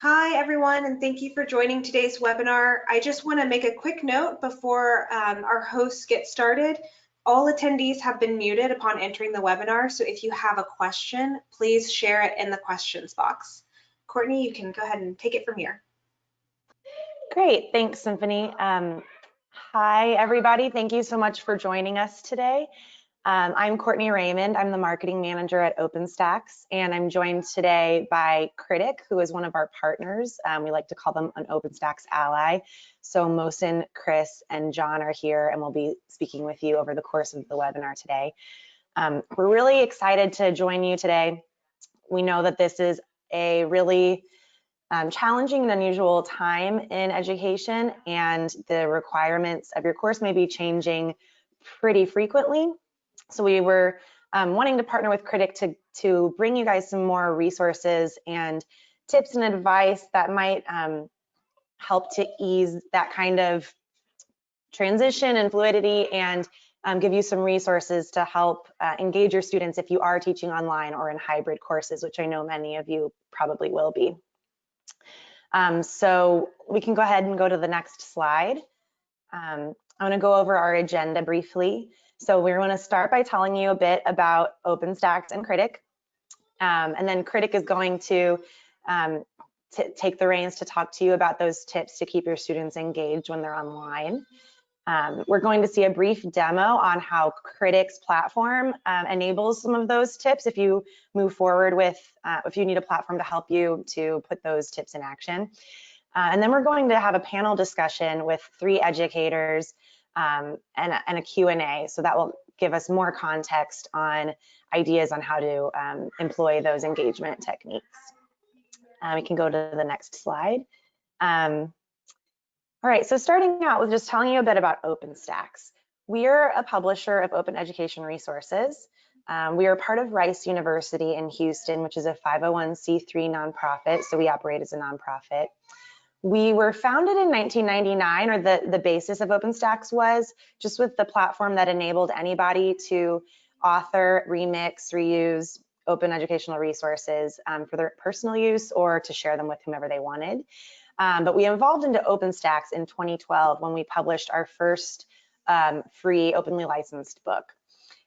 Hi, everyone, and thank you for joining today's webinar. I just want to make a quick note before our hosts get started. All attendees have been muted upon entering the webinar, so if you have a question, please share it in the questions box. Courtney, you can go ahead and take it from here. Great, thanks, Symphony. Hi, everybody. Thank you so much for joining us today. I'm Courtney Raymond. I'm the marketing manager at OpenStax, and I'm joined today by Critic, who is one of our partners. We like to call them an OpenStax Ally. So Mohsin, Chris, and John are here, and we'll be speaking with you over the course of the webinar today. We're really excited to join you today. We know that this is a really challenging and unusual time in education, and the requirements of your course may be changing pretty frequently. So we were wanting to partner with Critic to bring you guys some more resources and tips and advice that might help to ease that kind of transition and fluidity, and give you some resources to help engage your students if you are teaching online or in hybrid courses, which I know many of you probably will be. So we can go ahead and go to the next slide. I want to go over our agenda briefly. So we're going to start by telling you a bit about OpenStax and Critic, and then Critic is going to take the reins to talk to you about those tips to keep your students engaged when they're online. We're going to see a brief demo on how Critic's platform enables some of those tips if you move forward with, if you need a platform to help you to put those tips in action. And then we're going to have a panel discussion with 3 educators and a Q&A, so that will give us more context on ideas on how to employ those engagement techniques. We can go to the next slide. All right, so starting out with just telling you a bit about OpenStax. We are a publisher of open education resources. We are part of Rice University in Houston, which is a 501c3 nonprofit, so we operate as a nonprofit. We were founded in 1999, or the basis of OpenStax was just with the platform that enabled anybody to author, remix, reuse open educational resources for their personal use or to share them with whomever they wanted. But we evolved into OpenStax in 2012 when we published our first free openly licensed book.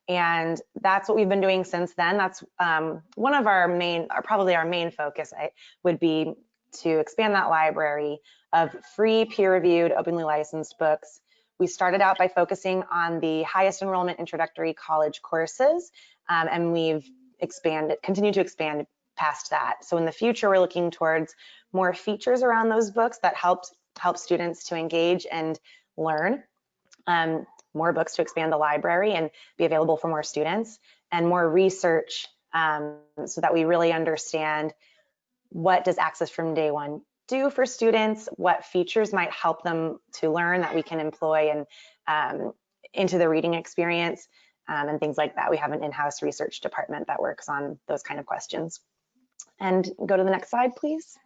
And that's what we've been doing since then. That's one of our main, or probably our main focus would be to expand that library of free, peer-reviewed, openly licensed books. We started out by focusing on the highest enrollment introductory college courses, and we've continued to expand past that. So in the future, we're looking towards more features around those books that help students to engage and learn, more books to expand the library and be available for more students, and more research so that we really understand what does Access from Day One do for students, what features might help them to learn that we can employ and into the reading experience, and things like that. We have an in-house research department that works on those kind of questions. And go to the next slide, please.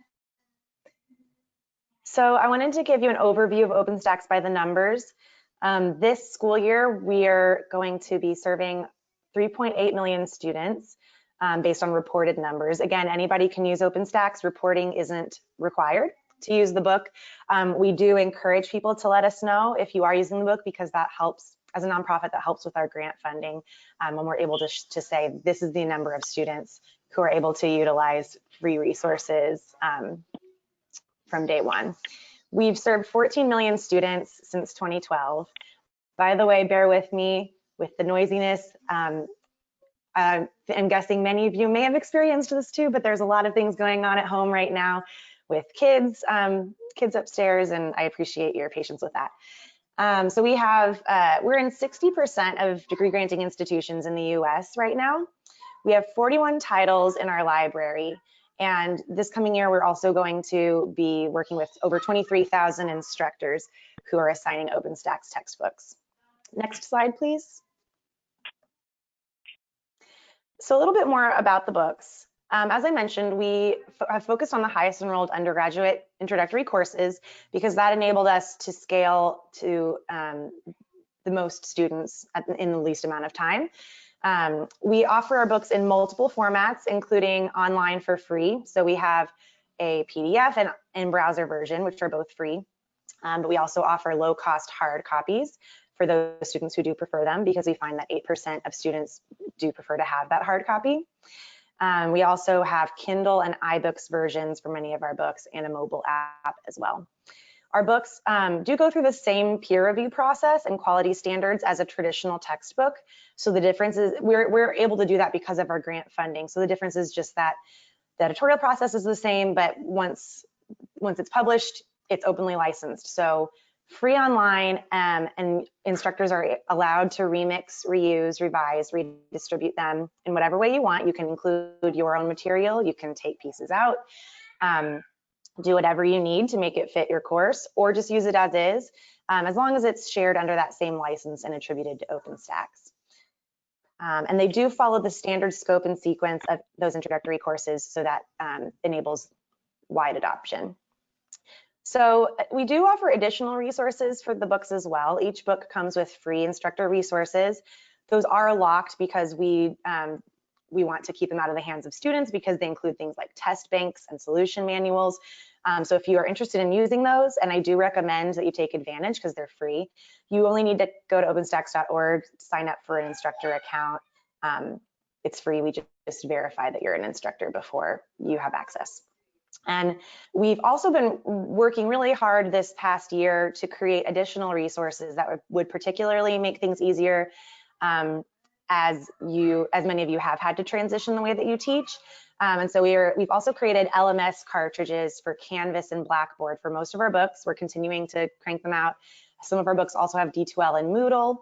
So I wanted to give you an overview of OpenStax by the numbers. This school year, we are going to be serving 3.8 million students based on reported numbers. Again, anybody can use OpenStax. Reporting isn't required to use the book. We do encourage people to let us know if you are using the book, because that helps, as a nonprofit, that helps with our grant funding when we're able to say this is the number of students who are able to utilize free resources from day one. We've served 14 million students since 2012. By the way, bear with me with the noisiness. I'm guessing many of you may have experienced this too, but there's a lot of things going on at home right now with kids upstairs, and I appreciate your patience with that. So we're in 60% of degree granting institutions in the US right now. We have 41 titles in our library, and this coming year we're also going to be working with over 23,000 instructors who are assigning OpenStax textbooks. Next slide, please. So a little bit more about the books. As I mentioned, we have focused on the highest enrolled undergraduate introductory courses because that enabled us to scale to the most students in the least amount of time. We offer our books in multiple formats, including online for free. So we have a PDF and in-browser version, which are both free. But we also offer low-cost hard copies for those students who do prefer them, because we find that 8% of students do prefer to have that hard copy. We also have Kindle and iBooks versions for many of our books, and a mobile app as well. Our books do go through the same peer review process and quality standards as a traditional textbook. So the difference is we're able to do that because of our grant funding. So the difference is just that the editorial process is the same, but once it's published, it's openly licensed. So free online, and instructors are allowed to remix, reuse, revise, redistribute them in whatever way you want. You can include your own material, you can take pieces out, do whatever you need to make it fit your course, or just use it as long as it's shared under that same license and attributed to OpenStax. And they do follow the standard scope and sequence of those introductory courses, so that enables wide adoption. So we do offer additional resources for the books as well. Each book comes with free instructor resources. Those are locked because we want to keep them out of the hands of students, because they include things like test banks and solution manuals. So if you are interested in using those, and I do recommend that you take advantage because they're free, you only need to go to openstax.org, sign up for an instructor account. It's free. We just verify that you're an instructor before you have access. And we've also been working really hard this past year to create additional resources that would particularly make things easier as many of you have had to transition the way that you teach. And so we've also created LMS cartridges for Canvas and Blackboard for most of our books. We're continuing to crank them out. Some of our books also have D2L and Moodle,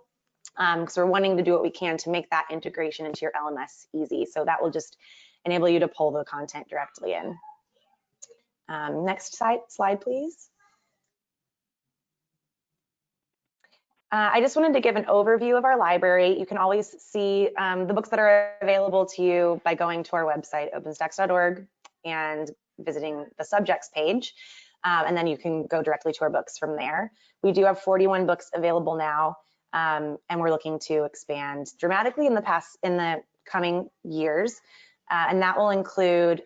because we're wanting to do what we can to make that integration into your LMS easy. So that will just enable you to pull the content directly in. Next slide, please. I just wanted to give an overview of our library. You can always see the books that are available to you by going to our website, openstax.org, and visiting the subjects page. And then you can go directly to our books from there. We do have 41 books available now, and we're looking to expand dramatically in the coming years. And that will include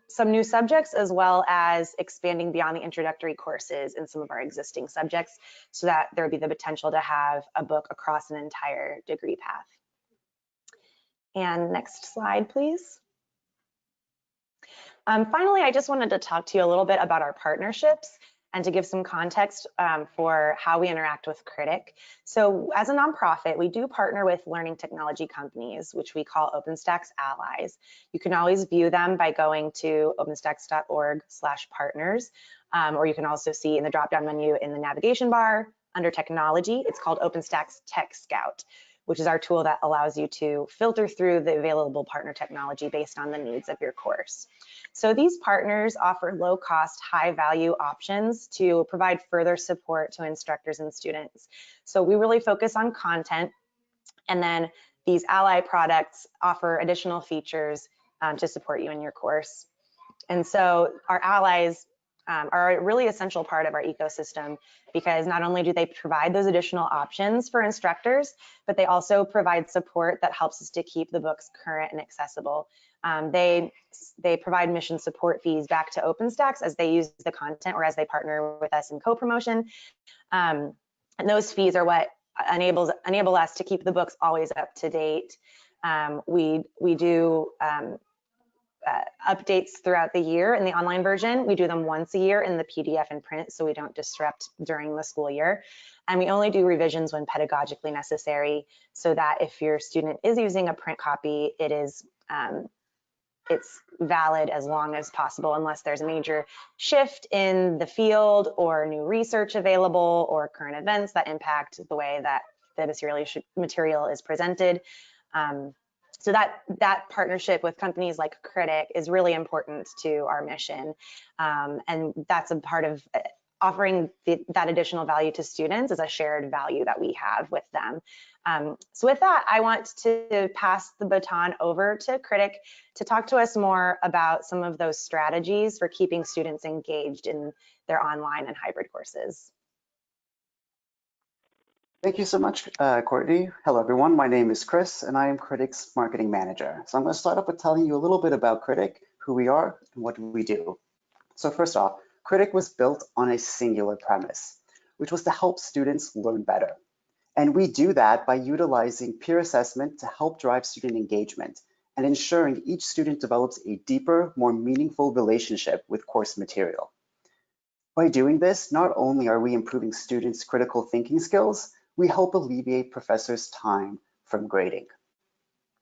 some new subjects, as well as expanding beyond the introductory courses in some of our existing subjects, so that there would be the potential to have a book across an entire degree path. And next slide, please. Finally, I just wanted to talk to you a little bit about our partnerships and to give some context for how we interact with Critic. So as a nonprofit, we do partner with learning technology companies, which we call OpenStax Allies. You can always view them by going to openstax.org/partners, or you can also see in the drop-down menu in the navigation bar under technology, it's called OpenStax Tech Scout, which is our tool that allows you to filter through the available partner technology based on the needs of your course. So these partners offer low-cost, high-value options to provide further support to instructors and students. So we really focus on content, and then these Ally products offer additional features to support you in your course. And so our allies are a really essential part of our ecosystem, because not only do they provide those additional options for instructors, but they also provide support that helps us to keep the books current and accessible. They provide mission support fees back to OpenStax as they use the content, or as they partner with us in co-promotion. And those fees are what enable us to keep the books always up to date. We do updates throughout the year in the online version. We do them once a year in the PDF and print, so we don't disrupt during the school year. And we only do revisions when pedagogically necessary, so that if your student is using a print copy, it's valid as long as possible, unless there's a major shift in the field or new research available or current events that impact the way that the material is presented. So that partnership with companies like Critic is really important to our mission. And that's a part of offering that additional value to students, is a shared value that we have with them. So with that, I want to pass the baton over to Critic to talk to us more about some of those strategies for keeping students engaged in their online and hybrid courses. Thank you so much, Courtney. Hello, everyone. My name is Chris, and I am Critic's marketing manager. So I'm going to start off with telling you a little bit about Critic, who we are, and what we do. So first off, Critic was built on a singular premise, which was to help students learn better. And we do that by utilizing peer assessment to help drive student engagement and ensuring each student develops a deeper, more meaningful relationship with course material. By doing this, not only are we improving students' critical thinking skills, we help alleviate professors' time from grading.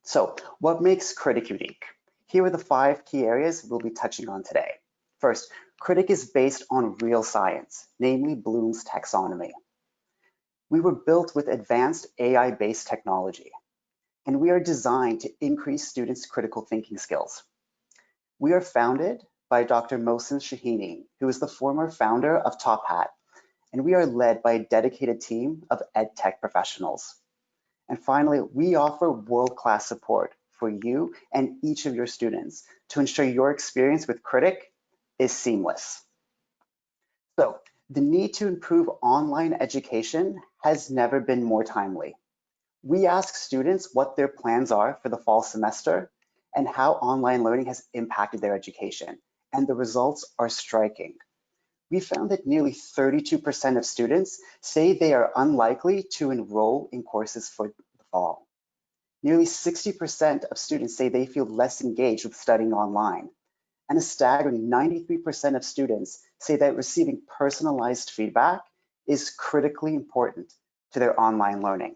So what makes Critic unique? Here are the 5 key areas we'll be touching on today. First, Critic is based on real science, namely Bloom's taxonomy. We were built with advanced AI-based technology, and we are designed to increase students' critical thinking skills. We are founded by Dr. Mohsen Shahini, who is the former founder of Top Hat, and we are led by a dedicated team of EdTech professionals. And finally, we offer world-class support for you and each of your students to ensure your experience with Critic is seamless. So, the need to improve online education has never been more timely. We ask students what their plans are for the fall semester and how online learning has impacted their education, and the results are striking. We found that nearly 32% of students say they are unlikely to enroll in courses for the fall. Nearly 60% of students say they feel less engaged with studying online. And a staggering 93% of students say that receiving personalized feedback is critically important to their online learning.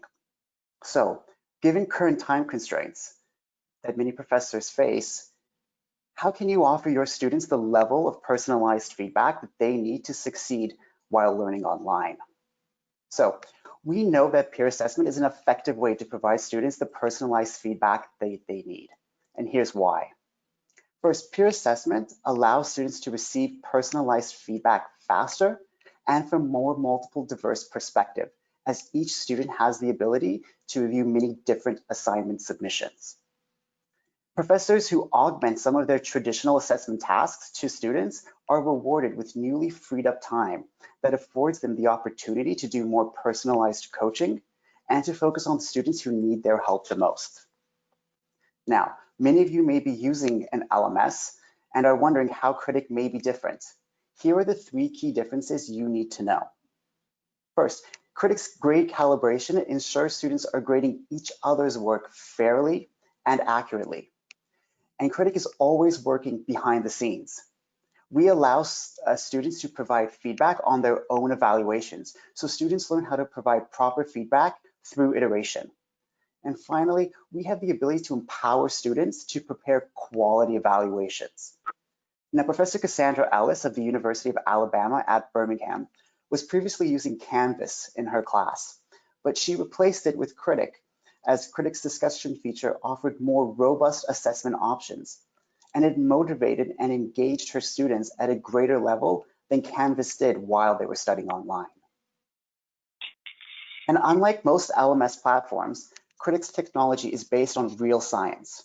So, given current time constraints that many professors face, how can you offer your students the level of personalized feedback that they need to succeed while learning online? So, we know that peer assessment is an effective way to provide students the personalized feedback they need. And here's why. First, peer assessment allows students to receive personalized feedback faster and from more multiple diverse perspective, as each student has the ability to review many different assignment submissions. Professors who augment some of their traditional assessment tasks to students are rewarded with newly freed up time that affords them the opportunity to do more personalized coaching and to focus on students who need their help the most. Now, many of you may be using an LMS and are wondering how Critic may be different. Here are the 3 key differences you need to know. First, Critic's grade calibration ensures students are grading each other's work fairly and accurately. And Critic is always working behind the scenes. We allow students to provide feedback on their own evaluations, so students learn how to provide proper feedback through iteration. And finally, we have the ability to empower students to prepare quality evaluations. Now, Professor Cassandra Ellis of the University of Alabama at Birmingham was previously using Canvas in her class, but she replaced it with Critic, as Critic's discussion feature offered more robust assessment options, and it motivated and engaged her students at a greater level than Canvas did while they were studying online. And unlike most LMS platforms, Critic's technology is based on real science.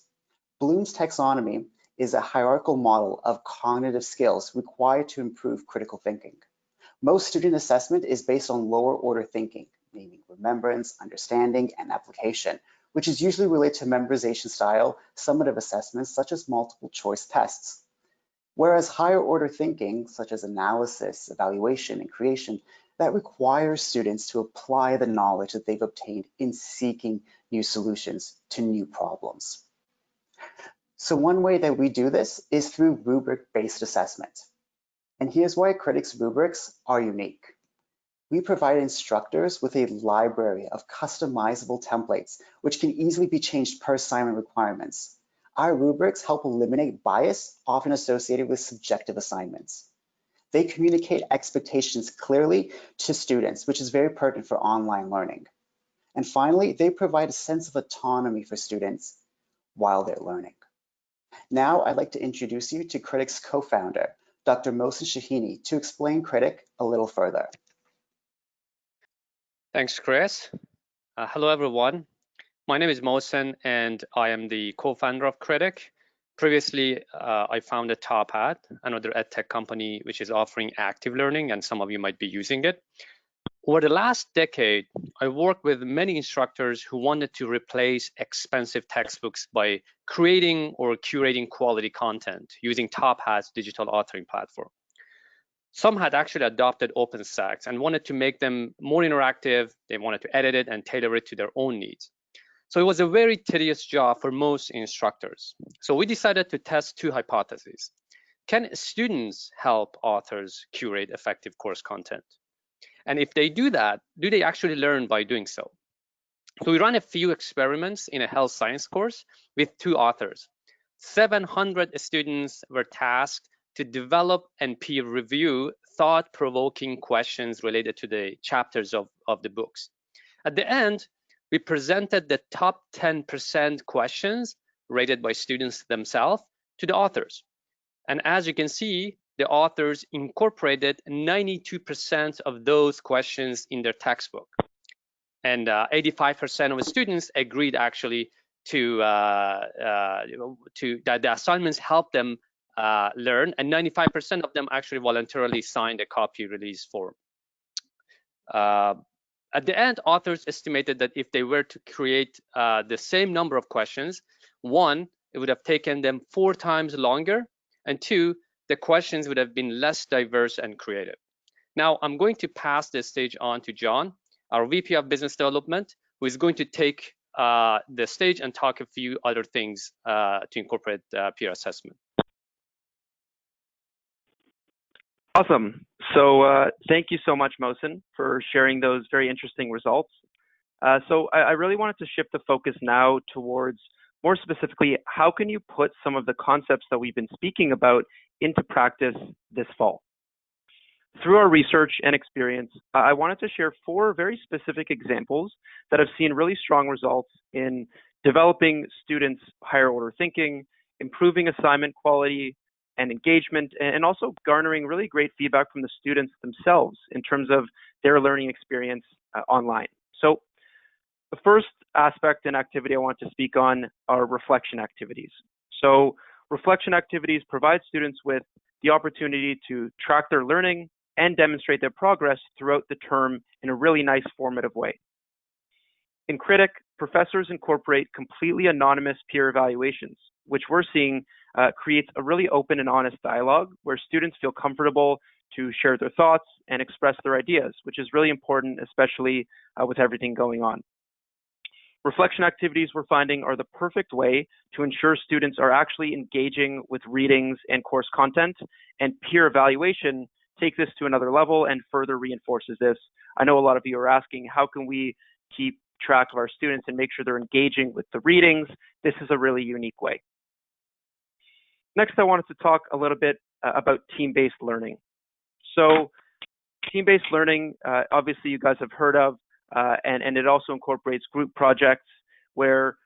Bloom's taxonomy is a hierarchical model of cognitive skills required to improve critical thinking. Most student assessment is based on lower order thinking, meaning remembrance, understanding, and application, which is usually related to memorization style summative assessments such as multiple choice tests. Whereas higher order thinking, such as analysis, evaluation, and creation, that requires students to apply the knowledge that they've obtained in seeking new solutions to new problems. So one way that we do this is through rubric-based assessment. And here's why Critic's rubrics are unique. We provide instructors with a library of customizable templates, which can easily be changed per assignment requirements. Our rubrics help eliminate bias often associated with subjective assignments. They communicate expectations clearly to students, which is very pertinent for online learning. And finally, they provide a sense of autonomy for students while they're learning. Now, I'd like to introduce you to Critic's co-founder, Dr. Mohsen Shahini, to explain Critic a little further. Thanks, Chris. Hello, everyone. My name is Mohsen, and I am the co-founder of Critic. Previously, I founded Top Hat, another edtech company which is offering active learning, and some of you might be using it. Over the last decade, I worked with many instructors who wanted to replace expensive textbooks by creating or curating quality content using Top Hat's digital authoring platform. Some had actually adopted OpenStax and wanted to make them more interactive. They wanted to edit it and tailor it to their own needs. So it was a very tedious job for most instructors. So we decided to test two hypotheses. Can students help authors curate effective course content? And if they do that, do they actually learn by doing so? So we ran a few experiments in a health science course with two authors. 700 students were tasked to develop and peer review thought-provoking questions related to the chapters of the books. At the end, we presented the top 10% questions rated by students themselves to the authors. And as you can see, the authors incorporated 92% of those questions in their textbook. And 85% of the students agreed actually to that the assignments helped them learn, and 95% of them actually voluntarily signed a copy release form. At the end, authors estimated that if they were to create the same number of questions, one, it would have taken them 4 times longer, and 2, the questions would have been less diverse and creative. Now, I'm going to pass the stage on to John, our VP of Business Development, who is going to take the stage and talk a few other things to incorporate peer assessment. Awesome. So thank you so much, Mohsen, for sharing those very interesting results. So I really wanted to shift the focus now towards, more specifically, how can you put some of the concepts that we've been speaking about into practice this fall? Through our research and experience, I wanted to share 4 very specific examples that have seen really strong results in developing students' higher order thinking, improving assignment quality and engagement, and also garnering really great feedback from the students themselves in terms of their learning experience online. So the first aspect and activity I want to speak on are reflection activities. So reflection activities provide students with the opportunity to track their learning and demonstrate their progress throughout the term in a really nice formative way. In Critic, professors incorporate completely anonymous peer evaluations, which we're seeing creates a really open and honest dialogue where students feel comfortable to share their thoughts and express their ideas, which is really important, especially with everything going on. Reflection activities we're finding are the perfect way to ensure students are actually engaging with readings and course content, and peer evaluation take this to another level and further reinforces this. I know a lot of you are asking, how can we keep track of our students and make sure they're engaging with the readings? This is a really unique way. Next, I wanted to talk a little bit about team-based learning. So team-based learning, obviously you guys have heard of, and it also incorporates group projects where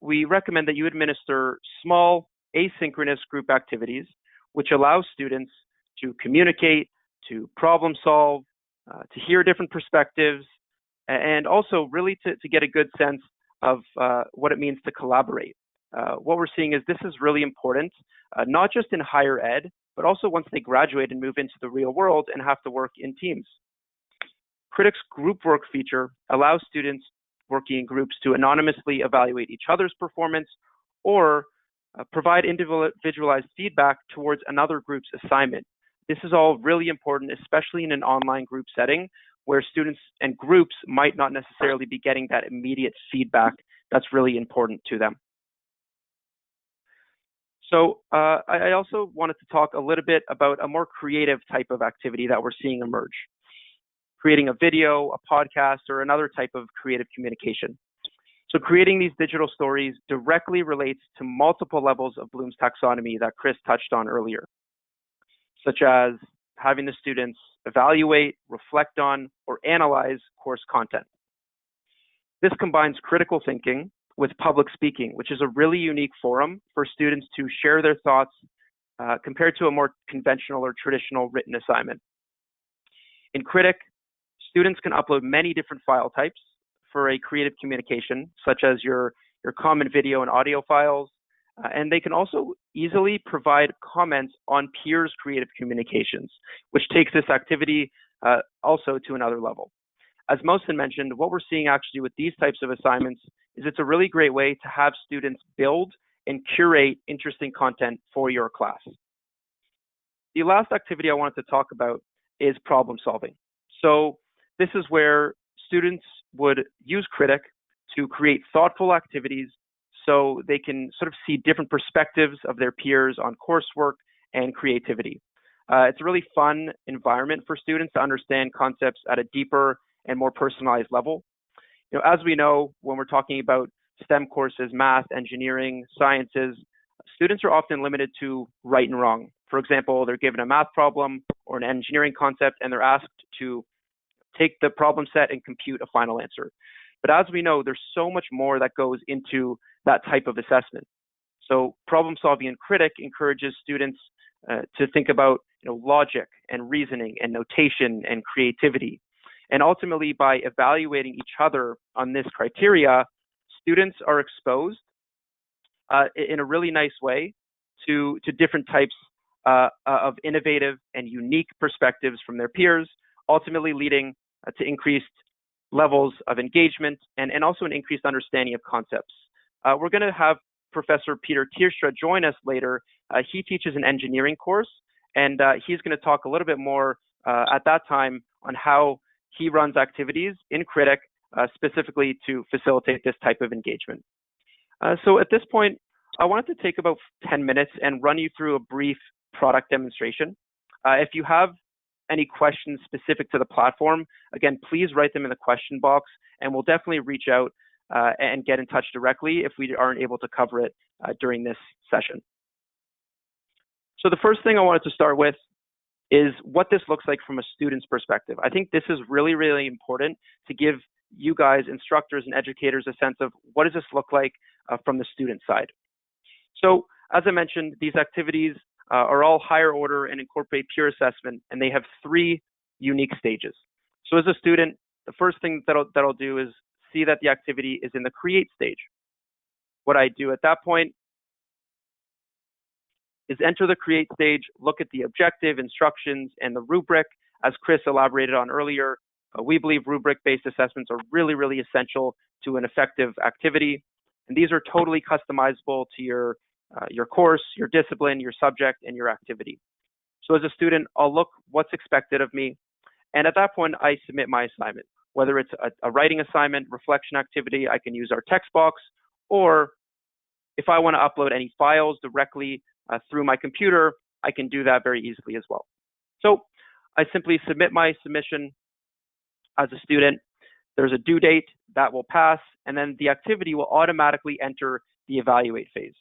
we recommend that you administer small asynchronous group activities, which allow students to communicate, to problem solve, to hear different perspectives, and also really to get a good sense of what it means to collaborate. What we're seeing is this is really important, not just in higher ed, but also once they graduate and move into the real world and have to work in teams. Critic's group work feature allows students working in groups to anonymously evaluate each other's performance or provide individualized feedback towards another group's assignment. This is all really important, especially in an online group setting where students and groups might not necessarily be getting that immediate feedback that's really important to them. So I also wanted to talk a little bit about a more creative type of activity that we're seeing emerge, creating a video, a podcast, or another type of creative communication. So creating these digital stories directly relates to multiple levels of Bloom's taxonomy that Chris touched on earlier, such as having the students evaluate, reflect on, or analyze course content. This combines critical thinking with public speaking, which is a really unique forum for students to share their thoughts compared to a more conventional or traditional written assignment. In Critic, students can upload many different file types for a creative communication, such as your common video and audio files, and they can also easily provide comments on peers' creative communications, which takes this activity also to another level. As Mohsen mentioned, what we're seeing actually with these types of assignments is it's a really great way to have students build and curate interesting content for your class. the last activity I wanted to talk about is problem solving. So this is where students would use Critic to create thoughtful activities so they can sort of see different perspectives of their peers on coursework and creativity. It's a really fun environment for students to understand concepts at a deeper and more personalized level. As we know, when we're talking about STEM courses, math, engineering, sciences, students are often limited to right and wrong. For example, they're given a math problem or an engineering concept, and they're asked to take the problem set and compute a final answer. But as we know, there's so much more that goes into that type of assessment. So problem solving in Critic encourages students to think about logic and reasoning and notation and creativity. And ultimately, by evaluating each other on this criteria, students are exposed in a really nice way to different types of innovative and unique perspectives from their peers, ultimately leading to increased levels of engagement and also an increased understanding of concepts. We're going to have Professor Peter Tierstra join us later. He teaches an engineering course, and he's going to talk a little bit more at that time on how he runs activities in Critic specifically to facilitate this type of engagement. So at this point, I wanted to take about 10 minutes and run you through a brief product demonstration. If you have any questions specific to the platform, again, please write them in the question box, and we'll definitely reach out and get in touch directly if we aren't able to cover it during this session. So the first thing I wanted to start with is what this looks like from a student's perspective. I think this is really, really important to give you guys, instructors and educators, a sense of what does this look like from the student side. So as I mentioned, these activities are all higher order and incorporate peer assessment, and they have 3 unique stages. So as a student, the first thing that I'll do is see that the activity is in the create stage. What I do at that point is enter the create stage, look at the objective, instructions, and the rubric. As Chris elaborated on earlier, we believe rubric-based assessments are really, really essential to an effective activity. And these are totally customizable to your course, your discipline, your subject, and your activity. So as a student, I'll look what's expected of me. And at that point, I submit my assignment. Whether it's a writing assignment, reflection activity, I can use our text box, or if I want to upload any files directly through my computer, I can do that very easily as well. So I simply submit my submission as a student. There's a due date that will pass, and then the activity will automatically enter the evaluate phase.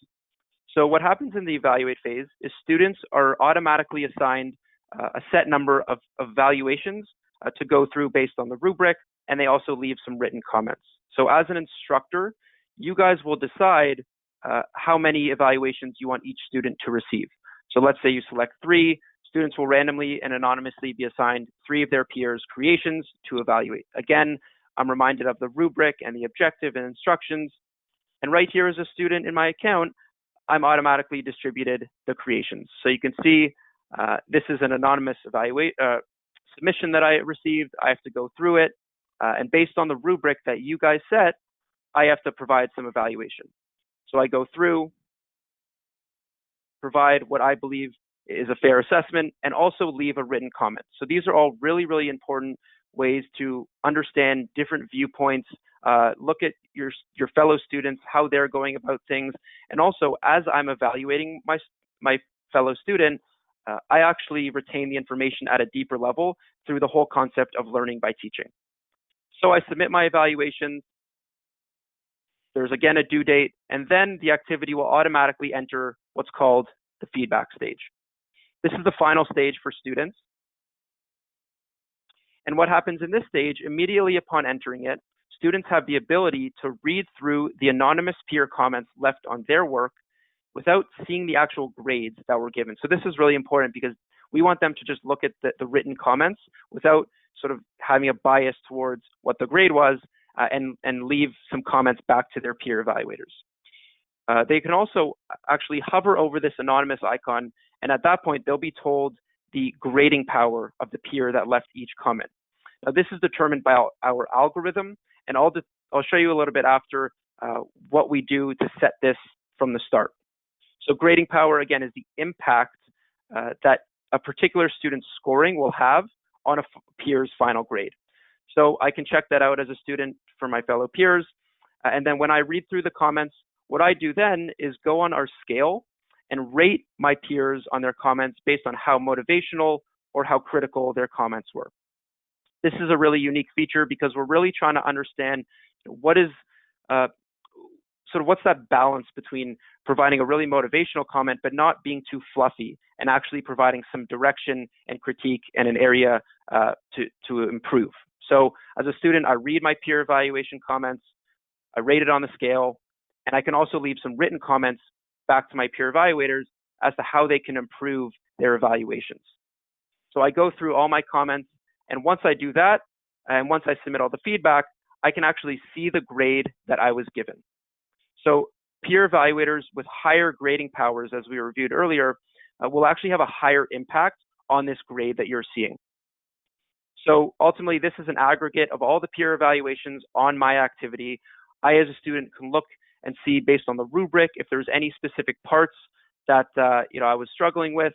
So what happens in the evaluate phase is students are automatically assigned a set number of evaluations to go through based on the rubric, and they also leave some written comments. So as an instructor, you guys will decide how many evaluations you want each student to receive. So let's say you select 3, students will randomly and anonymously be assigned 3 of their peers' creations to evaluate. Again, I'm reminded of the rubric and the objective and instructions. And right here as a student in my account, I'm automatically distributed the creations. So you can see this is an anonymous submission that I received. I have to go through it. And based on the rubric that you guys set, I have to provide some evaluation. So I go through, provide what I believe is a fair assessment, and also leave a written comment. So these are all really, really important ways to understand different viewpoints, look at your fellow students, how they're going about things. And also, as I'm evaluating my fellow student, I actually retain the information at a deeper level through the whole concept of learning by teaching. So I submit my evaluation. There's again a due date, and then the activity will automatically enter what's called the feedback stage. This is the final stage for students. And what happens in this stage, immediately upon entering it, students have the ability to read through the anonymous peer comments left on their work without seeing the actual grades that were given. So this is really important because we want them to just look at the written comments without sort of having a bias towards what the grade was and leave some comments back to their peer evaluators. They can also actually hover over this anonymous icon, and at that point, they'll be told the grading power of the peer that left each comment. Now, this is determined by our algorithm, and I'll show you a little bit after what we do to set this from the start. So grading power, again, is the impact that a particular student's scoring will have on a peer's final grade. So I can check that out as a student for my fellow peers. And then when I read through the comments, what I do then is go on our scale and rate my peers on their comments based on how motivational or how critical their comments were. This is a really unique feature because we're really trying to understand what is what's that balance between providing a really motivational comment but not being too fluffy and actually providing some direction and critique and an area to improve. So as a student, I read my peer evaluation comments, I rate it on the scale, and I can also leave some written comments back to my peer evaluators as to how they can improve their evaluations. So I go through all my comments, and once I do that, and once I submit all the feedback, I can actually see the grade that I was given. So peer evaluators with higher grading powers, as we reviewed earlier, will actually have a higher impact on this grade that you're seeing. So ultimately, this is an aggregate of all the peer evaluations on my activity. I, as a student, can look and see based on the rubric if there's any specific parts that I was struggling with.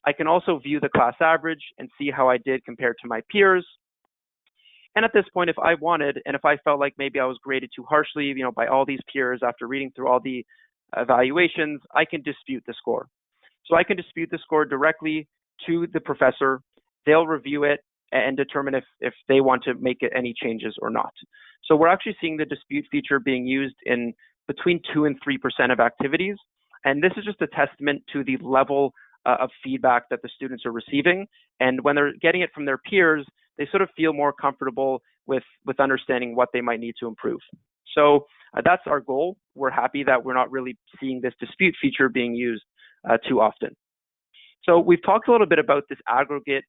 I can also view the class average and see how I did compared to my peers. And at this point, if I wanted, and if I felt like maybe I was graded too harshly, by all these peers after reading through all the evaluations, I can dispute the score. So I can dispute the score directly to the professor. They'll review it and determine if they want to make any changes or not. So we're actually seeing the dispute feature being used in between 2 and 3% of activities. And this is just a testament to the level of feedback that the students are receiving. And when they're getting it from their peers, they sort of feel more comfortable with understanding what they might need to improve. So that's our goal. We're happy that we're not really seeing this dispute feature being used too often. So we've talked a little bit about this aggregate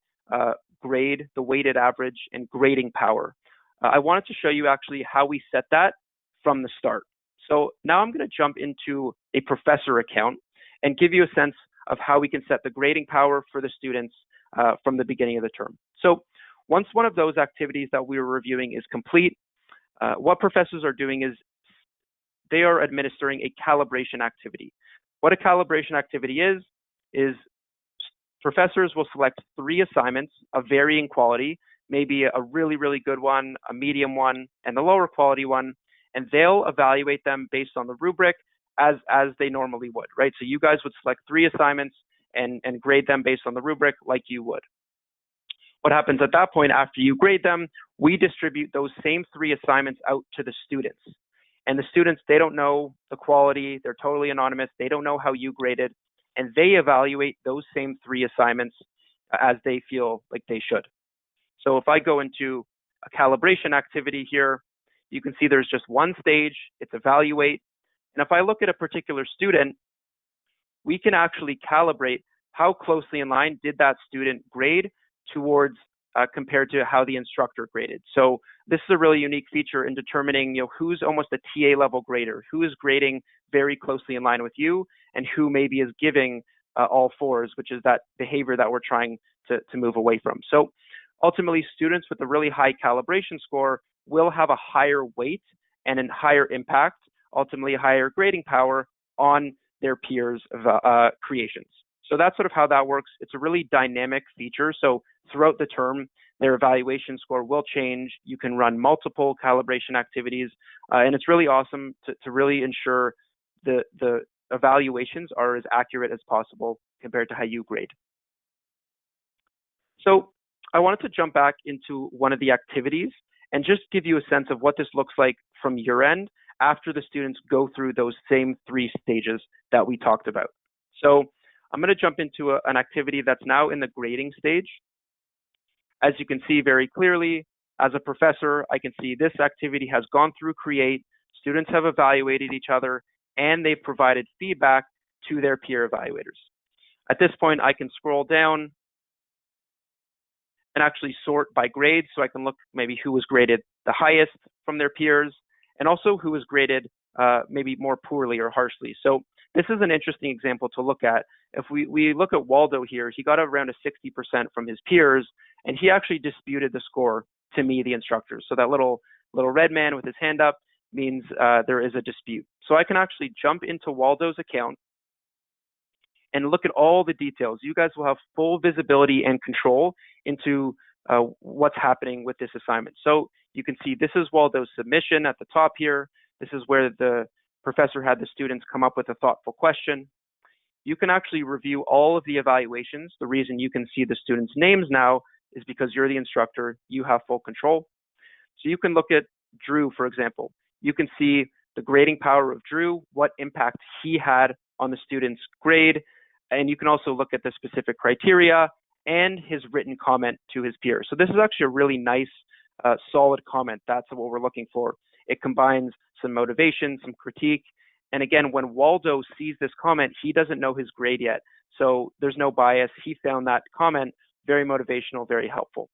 grade, the weighted average, and grading power. I wanted to show you actually how we set that from the start. So now I'm going to jump into a professor account and give you a sense of how we can set the grading power for the students from the beginning of the term. So once one of those activities that we were reviewing is complete, what professors are doing is they are administering a calibration activity. What a calibration activity is professors will select 3 assignments of varying quality, maybe a really, really good one, a medium one, and the lower quality one, and they'll evaluate them based on the rubric as they normally would, right? So you guys would select 3 assignments and grade them based on the rubric like you would. What happens at that point after you grade them, we distribute those same 3 assignments out to the students. And the students, they don't know the quality, they're totally anonymous, they don't know how you graded, and they evaluate those same 3 assignments as they feel like they should. So if I go into a calibration activity here, you can see there's just one stage, it's evaluate. And if I look at a particular student, we can actually calibrate how closely in line did that student grade towards compared to how the instructor graded. So this is a really unique feature in determining who's almost a TA level grader, who is grading very closely in line with you, and who maybe is giving all 4s, which is that behavior that we're trying to move away from. So ultimately, students with a really high calibration score will have a higher weight and a higher impact, ultimately a higher grading power on their peers' creations. So that's sort of how that works. It's a really dynamic feature. So throughout the term, their evaluation score will change. You can run multiple calibration activities, and it's really awesome to really ensure the evaluations are as accurate as possible compared to how you grade. So I wanted to jump back into one of the activities and just give you a sense of what this looks like from your end after the students go through those same 3 stages that we talked about. So I'm going to jump into an activity that's now in the grading stage. As you can see very clearly, as a professor, I can see this activity has gone through Create, students have evaluated each other, and they've provided feedback to their peer evaluators. At this point, I can scroll down and actually sort by grade, so I can look maybe who was graded the highest from their peers, and also who was graded maybe more poorly or harshly. So this is an interesting example to look at. If we look at Waldo here, he got around a 60% from his peers, and he actually disputed the score to me, the instructor. So that little red man with his hand up means there is a dispute. So I can actually jump into Waldo's account, and look at all the details. You guys will have full visibility and control into what's happening with this assignment. So you can see this is Waldo's submission at the top here. This is where the professor had the students come up with a thoughtful question. You can actually review all of the evaluations. The reason you can see the students' names now is because you're the instructor, you have full control. So you can look at Drew, for example. You can see the grading power of Drew, what impact he had on the student's grade, and you can also look at the specific criteria and his written comment to his peers. So this is actually a really nice, solid comment. That's what we're looking for. It combines some motivation, some critique, and again, when Waldo sees this comment, he doesn't know his grade yet, so there's no bias. He found that comment very motivational, very helpful.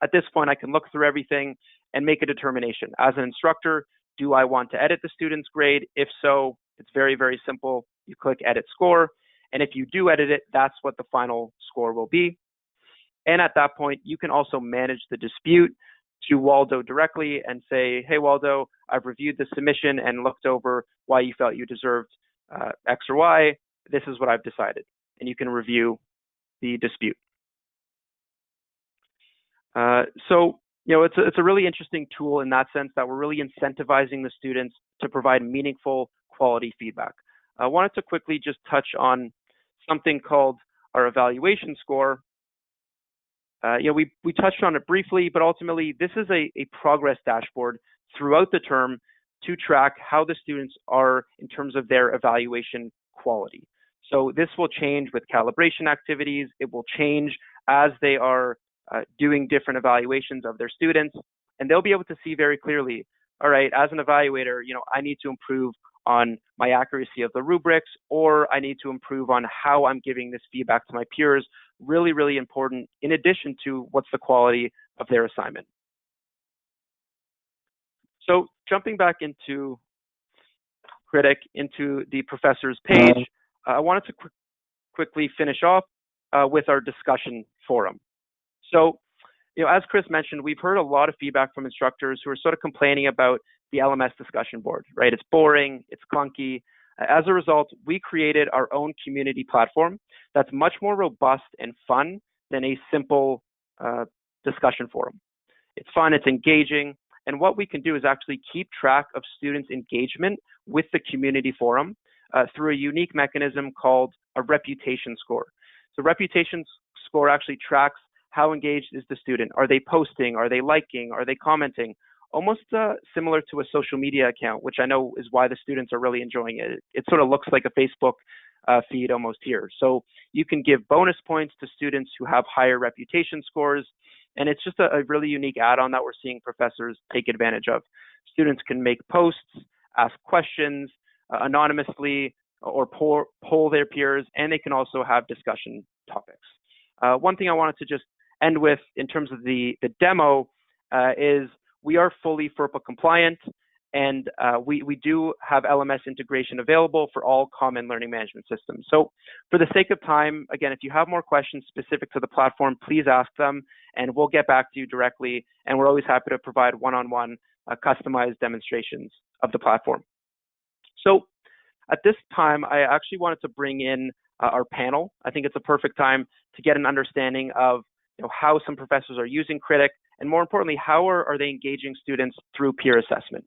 At this point, I can look through everything and make a determination. As an instructor, do I want to edit the student's grade? If so, it's very, very simple. You click Edit Score, and if you do edit it, that's what the final score will be. And at that point, you can also manage the dispute to Waldo directly and say, hey, Waldo, I've reviewed the submission and looked over why you felt you deserved X or Y. This is what I've decided. And you can review the dispute. So, you know, it's a really interesting tool in that sense that we're really incentivizing the students to provide meaningful quality feedback. I wanted to quickly just touch on something called our evaluation score. You know, we touched on it briefly, but ultimately this is a progress dashboard throughout the term to track how the students are in terms of their evaluation quality. So this will change with calibration activities. It will change as they are doing different evaluations of their students, and they'll be able to see very clearly, all right, as an evaluator, you know, I need to improve on my accuracy of the rubrics, or I need to improve on how I'm giving this feedback to my peers. Really, really important, in addition to what's the quality of their assignment. So jumping back into Critic, into the professor's page, I wanted to quickly finish off with our discussion forum. So, you know, as Chris mentioned, we've heard a lot of feedback from instructors who are sort of complaining about the LMS discussion board, right? It's boring, it's clunky. As a result, we created our own community platform that's much more robust and fun than a simple discussion forum. It's fun, it's engaging, and what we can do is actually keep track of students' engagement with the community forum through a unique mechanism called a reputation score. So reputation score actually tracks how engaged is the student. Are they posting? Are they liking? Are they commenting? Almost similar to a social media account, which I know is why the students are really enjoying it. It sort of looks like a Facebook feed almost here. So you can give bonus points to students who have higher reputation scores. And it's just a really unique add-on that we're seeing professors take advantage of. Students can make posts, ask questions anonymously, or poll their peers, and they can also have discussion topics. One thing I wanted to just end with in terms of the demo is we are fully FERPA compliant, and we do have LMS integration available for all common learning management systems. So for the sake of time, again, if you have more questions specific to the platform, please ask them, and we'll get back to you directly. And we're always happy to provide one-on-one customized demonstrations of the platform. So at this time, I actually wanted to bring in our panel. I think it's a perfect time to get an understanding of how some professors are using Critic, and more importantly, how are they engaging students through peer assessment.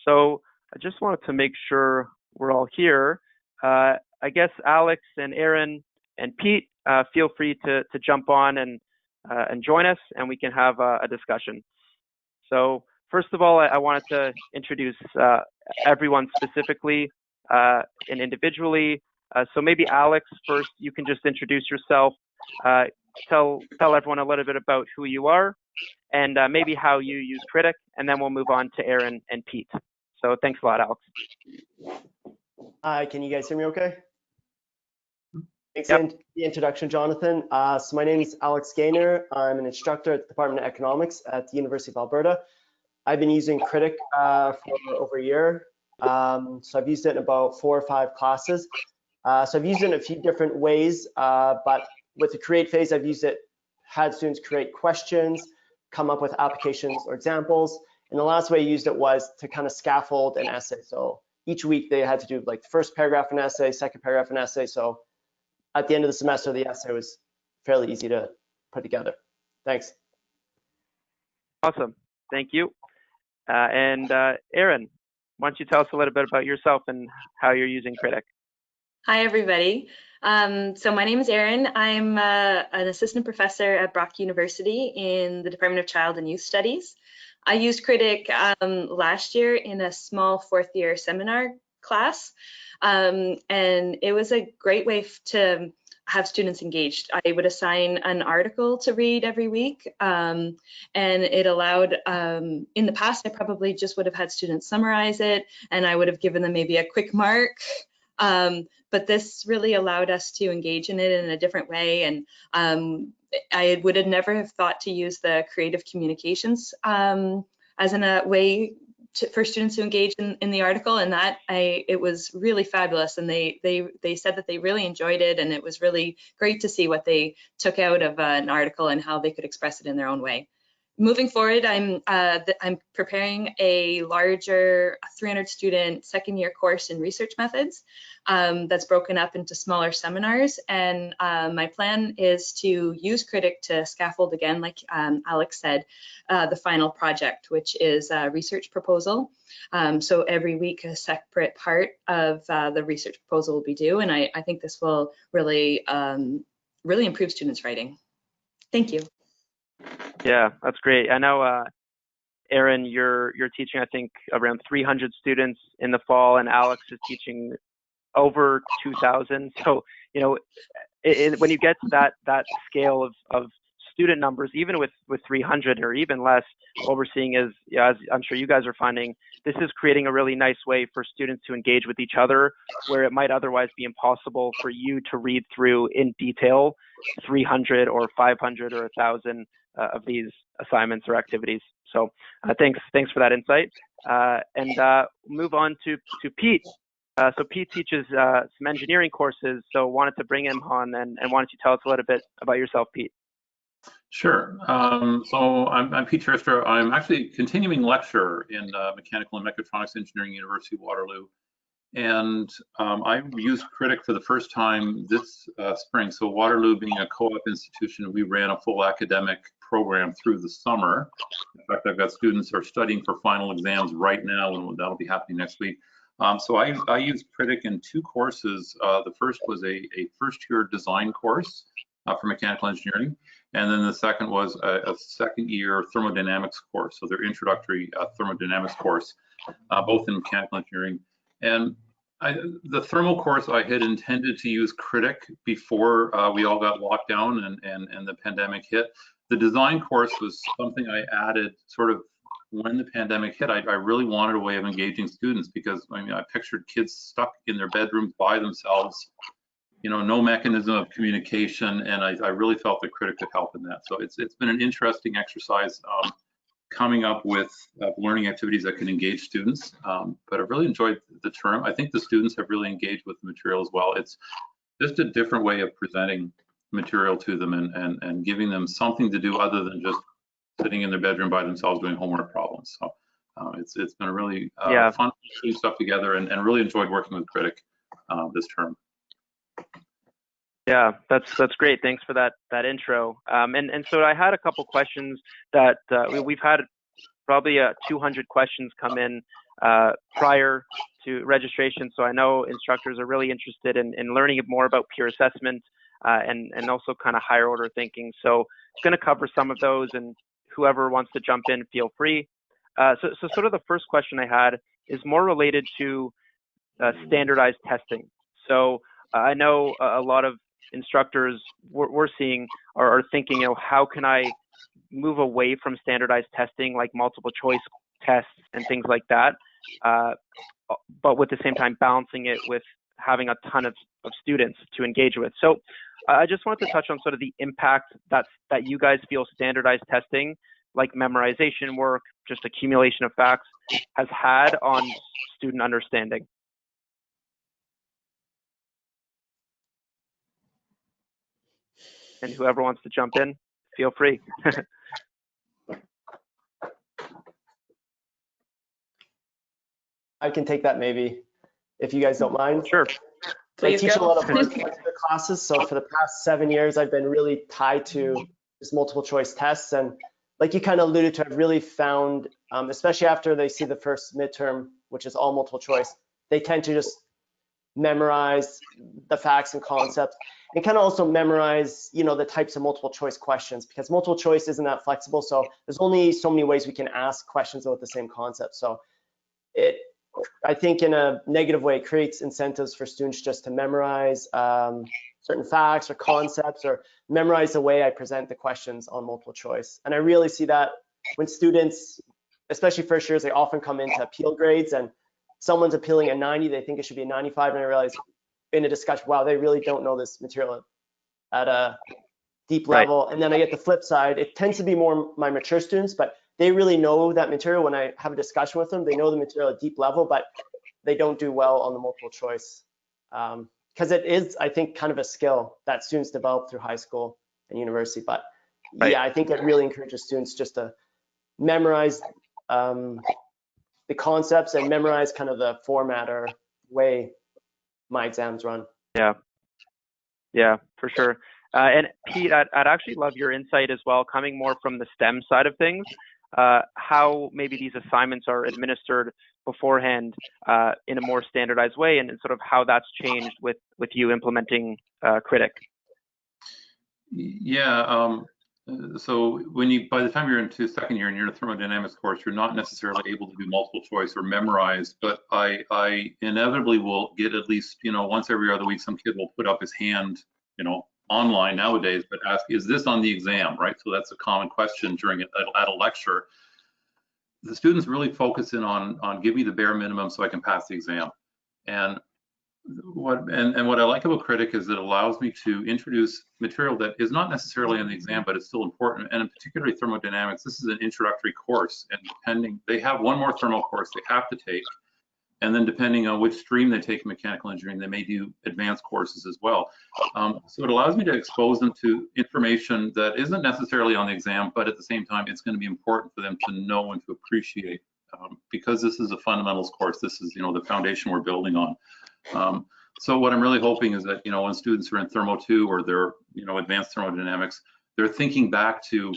So I just wanted to make sure we're all here. I guess Alex and Erin and Pete, feel free to jump on and join us, and we can have a discussion. So first of all, I wanted to introduce everyone specifically and individually. So maybe Alex, first, you can just introduce yourself, tell everyone a little bit about who you are, and maybe how you use Critic, and then we'll move on to Erin and Pete. So thanks a lot, Alex. Hi, can you guys hear me okay? Thanks Yep. for the introduction, Jonathan. So my name is Alex Gaynor. I'm an instructor at the Department of Economics at the University of Alberta. I've been using Critic for over a year. So I've used it in about 4 or 5 classes. So I've used it in a few different ways, but with the create phase, I've used it, had students create questions, come up with applications or examples. And the last way I used it was to kind of scaffold an essay. So each week they had to do like the first paragraph in an essay, second paragraph in an essay. So at the end of the semester, the essay was fairly easy to put together. Thanks. Awesome. Thank you. Erin, why don't you tell us a little bit about yourself and how you're using Critic? Hi, everybody. So my name is Erin. I'm an assistant professor at Brock University in the Department of Child and Youth Studies. I used Critic last year in a small fourth-year seminar class, and it was a great way to have students engaged. I would assign an article to read every week, and it allowed, in the past, I probably just would have had students summarize it, and I would have given them maybe a quick mark. But this really allowed us to engage in it in a different way, and I would have never have thought to use the creative communications as a way for students to engage in the article, and it was really fabulous, and they said that they really enjoyed it, and it was really great to see what they took out of an article and how they could express it in their own way. Moving forward, I'm preparing a larger 300-student second-year course in research methods that's broken up into smaller seminars, and my plan is to use Critic to scaffold again, like Alex said, the final project, which is a research proposal. So every week a separate part of the research proposal will be due, and I think this will really, really improve students' writing. Thank you. Yeah, that's great. I know, Erin, you're teaching, I think, around 300 students in the fall, and Alex is teaching over 2,000. So, you know, when you get to that scale of student numbers, even with 300 or even less, what we're seeing is, as I'm sure you guys are finding, this is creating a really nice way for students to engage with each other, where it might otherwise be impossible for you to read through in detail 300 or 500 or 1,000 of these assignments or activities. So thanks for that insight. And move on to Pete. So Pete teaches some engineering courses, so wanted to bring him on, and why don't you tell us a little bit about yourself, Pete? Sure. So I'm Pete Terster. I'm actually continuing lecturer in Mechanical and Mechatronics Engineering, University of Waterloo. And I used Critic for the first time this spring. So Waterloo being a co-op institution, we ran a full academic program through the summer. In fact, I've got students who are studying for final exams right now, and that'll be happening next week. So I used Critic in two courses. The first was a first-year design course for mechanical engineering, and then the second was a second-year thermodynamics course, so their introductory thermodynamics course, both in mechanical engineering. And the thermal course, I had intended to use Critic before we all got locked down and the pandemic hit. The design course was something I added sort of when the pandemic hit. I really wanted a way of engaging students, because I mean, I pictured kids stuck in their bedrooms by themselves, you know, no mechanism of communication, and I really felt that Critic could help in that. So it's been an interesting exercise coming up with learning activities that can engage students, but I've really enjoyed the term. I think the students have really engaged with the material as well. It's just a different way of presenting material to them and giving them something to do other than just sitting in their bedroom by themselves doing homework problems. So it's been a really fun putting stuff together, and really enjoyed working with Critic this term. Yeah, that's great. Thanks for that intro. And so I had a couple questions that we've had probably 200 questions come in prior to registration. So I know instructors are really interested in learning more about peer assessment and also kind of higher order thinking. So it's going to cover some of those, and whoever wants to jump in, feel free. So sort of the first question I had is more related to standardized testing. So I know a lot of instructors we're seeing are thinking, you know, how can I move away from standardized testing like multiple choice tests and things like that, but with the same time balancing it with having a ton of students to engage with. So I just wanted to touch on sort of the impact that you guys feel standardized testing, like memorization work, just accumulation of facts, has had on student understanding. And whoever wants to jump in, feel free. I can take that maybe, if you guys don't mind. Sure. Please I teach go. a lot of undergraduate classes, so for the past 7 years, I've been really tied to this multiple choice tests. And like you kind of alluded to, I've really found, especially after they see the first midterm, which is all multiple choice, they tend to just memorize the facts and concepts, and kind of also memorize, the types of multiple choice questions, because multiple choice isn't that flexible. So there's only so many ways we can ask questions about the same concept. So I think in a negative way, it creates incentives for students just to memorize certain facts or concepts, or memorize the way I present the questions on multiple choice. And I really see that when students, especially first years, they often come into appeal grades, and someone's appealing a 90, they think it should be a 95, and I realize in a discussion, wow, they really don't know this material at a deep level. And then I get the flip side. It tends to be more my mature students, but they really know that material. When I have a discussion with them, they know the material at deep level, but they don't do well on the multiple choice. Because it is, I think, kind of a skill that students develop through high school and university. But yeah, I think it really encourages students just to memorize the concepts and memorize kind of the format or way my exams run. Yeah, for sure. And Pete, I'd actually love your insight as well, coming more from the STEM side of things, how maybe these assignments are administered beforehand in a more standardized way, and sort of how that's changed with you implementing Critic. Yeah, so by the time you're into second year and you're in a thermodynamics course, you're not necessarily able to do multiple choice or memorize, but I inevitably will get at least, once every other week, some kid will put up his hand, online nowadays, but ask, is this on the exam, right? So that's a common question at a lecture. The students really focus in on give me the bare minimum so I can pass the exam. And what I like about Critic is it allows me to introduce material that is not necessarily on the exam, but it's still important. And in particularly thermodynamics, this is an introductory course, and they have one more thermal course they have to take. And then depending on which stream they take in mechanical engineering, they may do advanced courses as well. So it allows me to expose them to information that isn't necessarily on the exam, but at the same time, it's going to be important for them to know and to appreciate, because this is a fundamentals course. This is, the foundation we're building on. So what I'm really hoping is that, when students are in Thermo 2 or they're, advanced thermodynamics, they're thinking back to,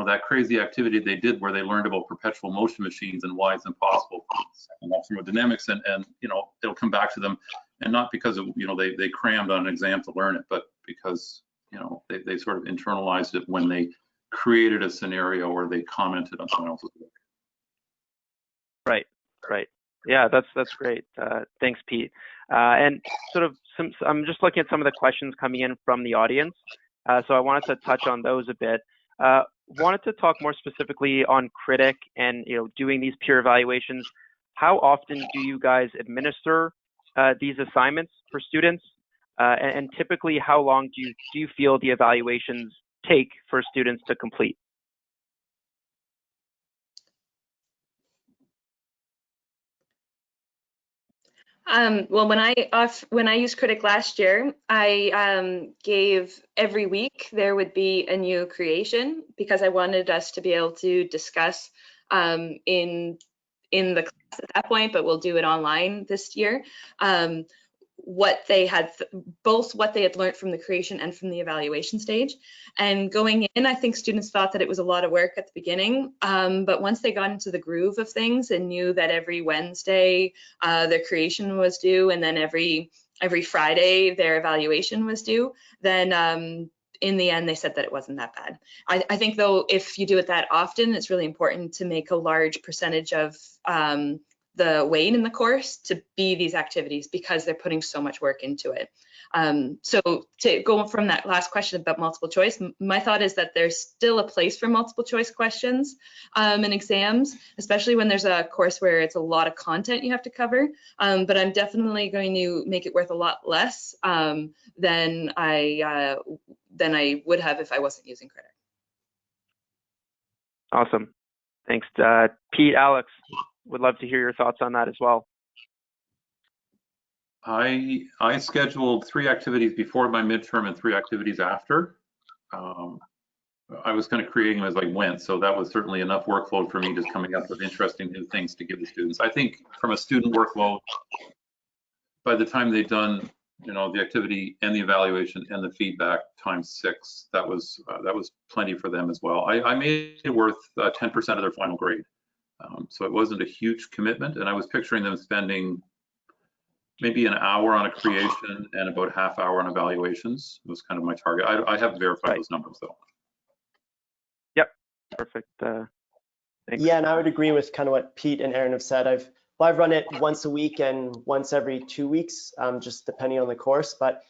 that crazy activity they did where they learned about perpetual motion machines and why it's impossible for thermodynamics, and it'll come back to them, and not because of, they crammed on an exam to learn it, but because, they sort of internalized it when they created a scenario or they commented on someone else's work. Right. Yeah, that's great. Thanks, Pete. And sort of I'm just looking at some of the questions coming in from the audience. So I wanted to touch on those a bit. Wanted to talk more specifically on Critic and doing these peer evaluations. How often do you guys administer these assignments for students? And typically, how long do you feel the evaluations take for students to complete? Well, when I used Critic last year, I gave every week there would be a new creation, because I wanted us to be able to discuss in the class at that point, but we'll do it online this year. What they had, both what they had learned from the creation and from the evaluation stage. And going in, I think students thought that it was a lot of work at the beginning, but once they got into the groove of things and knew that every Wednesday their creation was due, and then every Friday their evaluation was due, then in the end, they said that it wasn't that bad. I think, though, if you do it that often, it's really important to make a large percentage of the weight in the course to be these activities, because they're putting so much work into it. So to go from that last question about multiple choice, my thought is that there's still a place for multiple choice questions in exams, especially when there's a course where it's a lot of content you have to cover. But I'm definitely going to make it worth a lot less than I would have if I wasn't using Critic. Awesome. Thanks, Pete. Alex, would love to hear your thoughts on that as well. I scheduled 3 activities before my midterm and 3 activities after. I was kind of creating them as I went, so that was certainly enough workload for me, just coming up with interesting new things to give the students. I think from a student workload, by the time they've done the activity and the evaluation and the feedback times 6. That was plenty for them as well. I made it worth 10% of their final grade. So it wasn't a huge commitment, and I was picturing them spending maybe an hour on a creation and about half hour on evaluations. It was kind of my target. I haven't verified those numbers though. Yep, perfect. Thanks. Yeah, and I would agree with kind of what Pete and Erin have said. I've run it once a week and once every 2 weeks, just depending on the course. But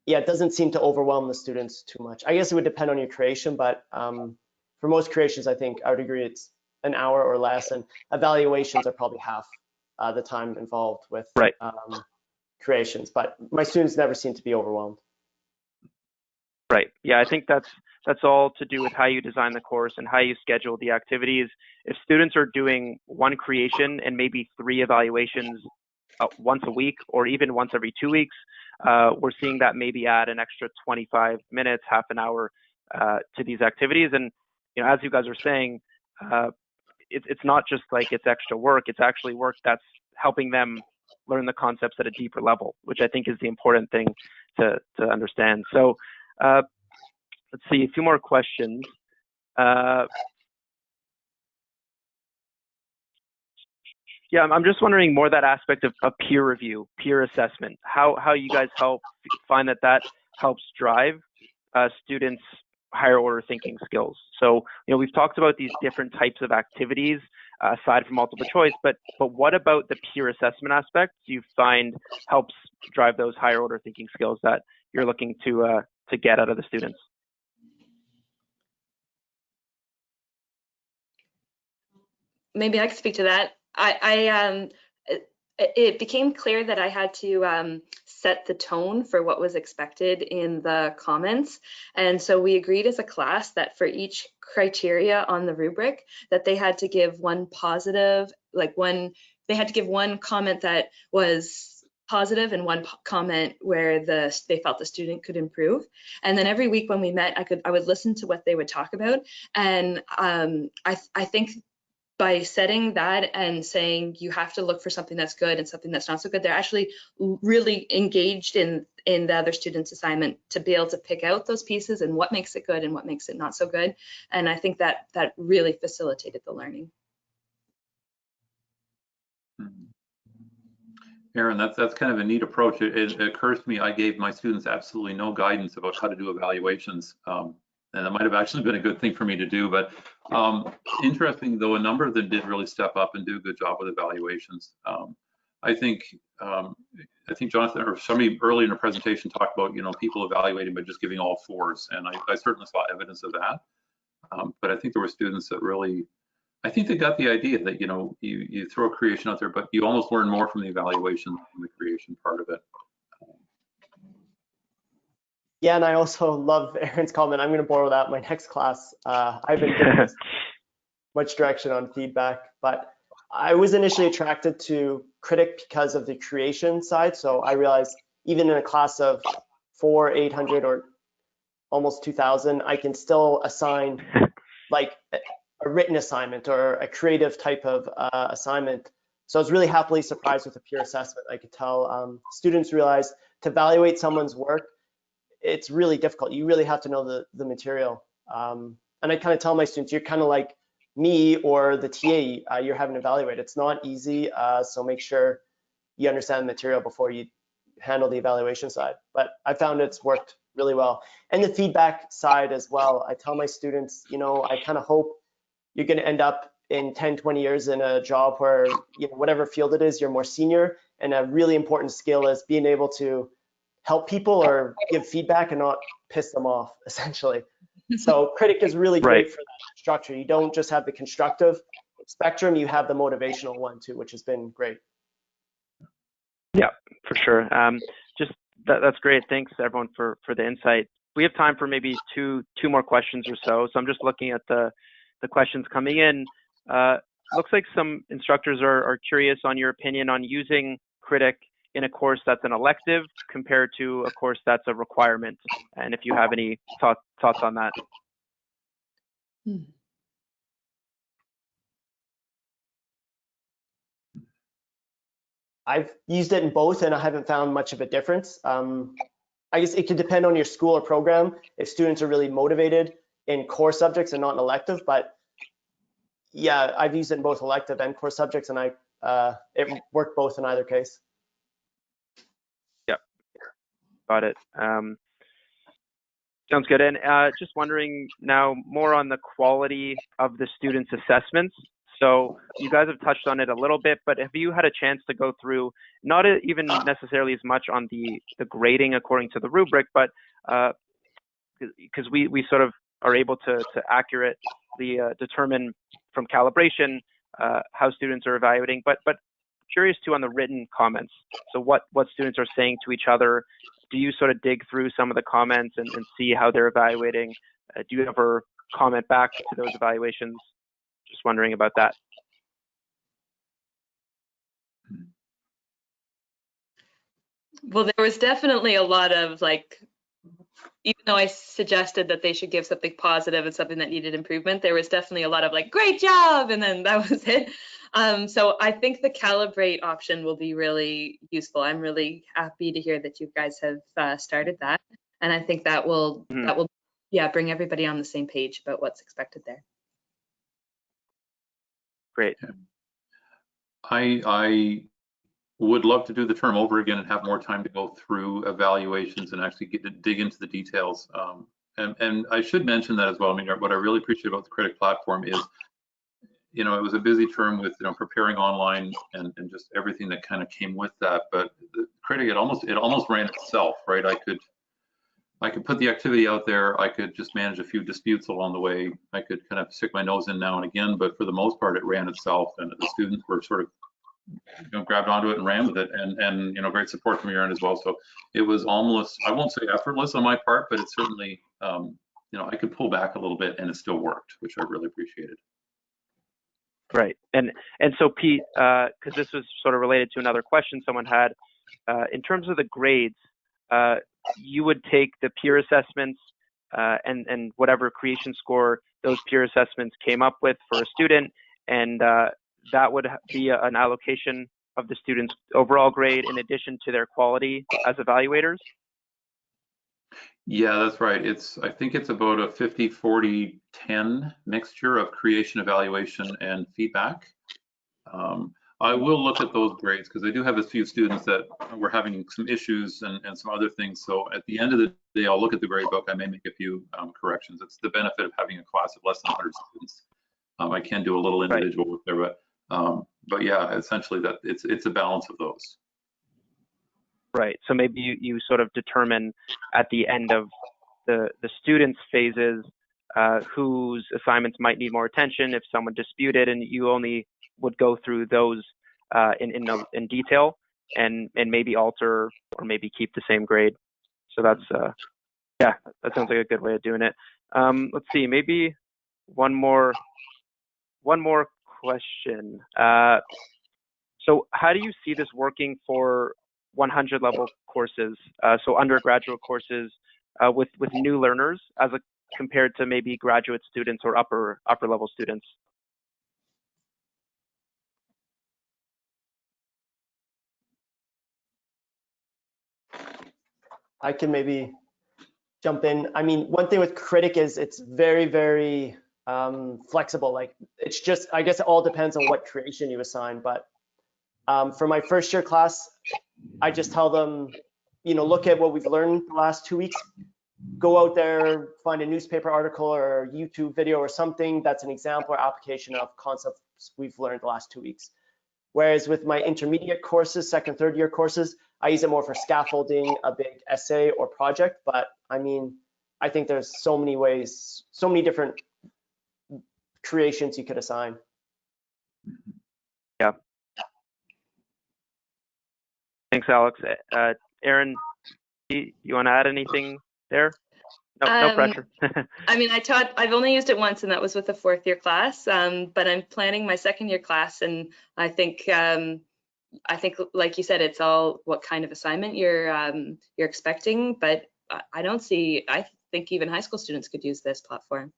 yeah, it doesn't seem to overwhelm the students too much. I guess it would depend on your creation, but for most creations, I think I would agree it's an hour or less, and evaluations are probably half the time involved with creations. But my students never seem to be overwhelmed. Right. Yeah, I think that's all to do with how you design the course and how you schedule the activities. If students are doing one creation and maybe 3 evaluations once a week or even once every 2 weeks, we're seeing that maybe add an extra 25 minutes, half an hour to these activities. And as you guys are saying, it's not just like it's extra work. It's actually work that's helping them learn the concepts at a deeper level, which I think is the important thing to understand. So let's see, a few more questions. Yeah, I'm just wondering more that aspect of peer review, peer assessment, how you guys find that helps drive students' higher order thinking skills. So, we've talked about these different types of activities aside from multiple choice, but what about the peer assessment aspect do you find helps drive those higher order thinking skills that you're looking to get out of the students? Maybe I could speak to that. It became clear that I had to set the tone for what was expected in the comments. And so we agreed as a class that for each criteria on the rubric that they had to give one positive, they had to give one comment that was positive and one comment where they felt the student could improve. And then every week when we met, I would listen to what they would talk about. And I think by setting that and saying you have to look for something that's good and something that's not so good, they're actually really engaged in the other student's assignment to be able to pick out those pieces and what makes it good and what makes it not so good. And I think that really facilitated the learning. Erin, that's kind of a neat approach. It occurs to me I gave my students absolutely no guidance about how to do evaluations. And that might have actually been a good thing for me to do, but interesting though, a number of them did really step up and do a good job with evaluations. I think Jonathan or somebody earlier in the presentation talked about people evaluating by just giving all 4s, and I certainly saw evidence of that. But I think there were students that really, I think they got the idea that you throw a creation out there, but you almost learn more from the evaluation than the creation part of it. Yeah, and I also love Erin's comment. I'm going to borrow that in my next class. I've been given much direction on feedback, but I was initially attracted to Critic because of the creation side. So I realized even in a class of 800 or almost 2,000, I can still assign like a written assignment or a creative type of assignment. So I was really happily surprised with the peer assessment. I could tell students realize to evaluate someone's work, it's really difficult. You really have to know the material. And I kind of tell my students, you're kind of like me or the TA you're having to evaluate. It's not easy, so make sure you understand the material before you handle the evaluation side. But I found it's worked really well. And the feedback side as well. I tell my students, I kind of hope you're going to end up in 10, 20 years in a job where, whatever field it is, you're more senior. And a really important skill is being able to help people or give feedback and not piss them off, essentially. So Critic is really great for that structure. You don't just have the constructive spectrum, you have the motivational one too, which has been great. Yeah, for sure. Just that's great. Thanks everyone for the insight. We have time for maybe two more questions or so. So I'm just looking at the questions coming in. Looks like some instructors are curious on your opinion on using Critic in a course that's an elective compared to a course that's a requirement, and if you have any thoughts on that. I've used it in both and I haven't found much of a difference. I guess it could depend on your school or program if students are really motivated in core subjects and not in elective, but yeah, I've used it in both elective and core subjects, and it worked both in either case. Yep, got it. Sounds good. And just wondering now more on the quality of the students' assessments. So you guys have touched on it a little bit, but have you had a chance to go through, not even necessarily as much on the grading according to the rubric, but because we sort of are able to accurately determine from calibration how students are evaluating, but curious too on the written comments. So what students are saying to each other. Do you sort of dig through some of the comments and see how they're evaluating? Do you ever comment back to those evaluations? Just wondering about that. Well, there was definitely a lot of like, even though I suggested that they should give something positive and something that needed improvement, there was definitely a lot of like, great job, and then that was it. So I think the calibrate option will be really useful. I'm really happy to hear that you guys have started that, and I think that will bring everybody on the same page about what's expected there. Great. I would love to do the term over again and have more time to go through evaluations and actually get to dig into the details. And I should mention that as well. I mean, what I really appreciate about the Critic platform is, it was a busy term with preparing online and just everything that kind of came with that. But the Critic, it almost ran itself, right? I could put the activity out there. I could just manage a few disputes along the way. I could kind of stick my nose in now and again, but for the most part, it ran itself, and the students were sort of grabbed onto it and ran with it, and great support from Erin as well. So it was almost, I won't say effortless on my part, but it certainly, I could pull back a little bit and it still worked, which I really appreciated. Right. And so Pete, because this was sort of related to another question someone had, in terms of the grades, you would take the peer assessments and whatever creation score those peer assessments came up with for a student, and that would be an allocation of the student's overall grade in addition to their quality as evaluators? Yeah, that's right. I think it's about a 50-40-10 mixture of creation, evaluation, and feedback. I will look at those grades because I do have a few students that were having some issues and some other things. So at the end of the day, I'll look at the grade book. I may make a few corrections. It's the benefit of having a class of less than 100 students. I can do a little individual work there, but yeah, essentially that it's a balance of those. Right. So maybe you sort of determine at the end of the students' phases whose assignments might need more attention if someone disputed, and you only would go through those in detail and maybe alter or maybe keep the same grade. So that's that sounds like a good way of doing it. Let's see, maybe one more question. So how do you see this working for 100 level courses, so undergraduate courses with new learners as compared to maybe graduate students or upper level students? I can maybe jump in. I mean, one thing with Critic is it's very, very flexible. Like it's just, I guess it all depends on what creation you assign. But for my first year class, I just tell them, look at what we've learned the last 2 weeks. Go out there, find a newspaper article or YouTube video or something that's an example or application of concepts we've learned the last 2 weeks. Whereas with my intermediate courses, second, third year courses, I use it more for scaffolding, a big essay or project. But I mean, I think there's so many ways, so many different creations you could assign. Yeah. Thanks, Alex. Erin, you want to add anything there? No pressure. I mean, I've only used it once, and that was with a fourth year class. But I'm planning my second year class, and I think like you said, it's all what kind of assignment you're expecting. But I think even high school students could use this platform.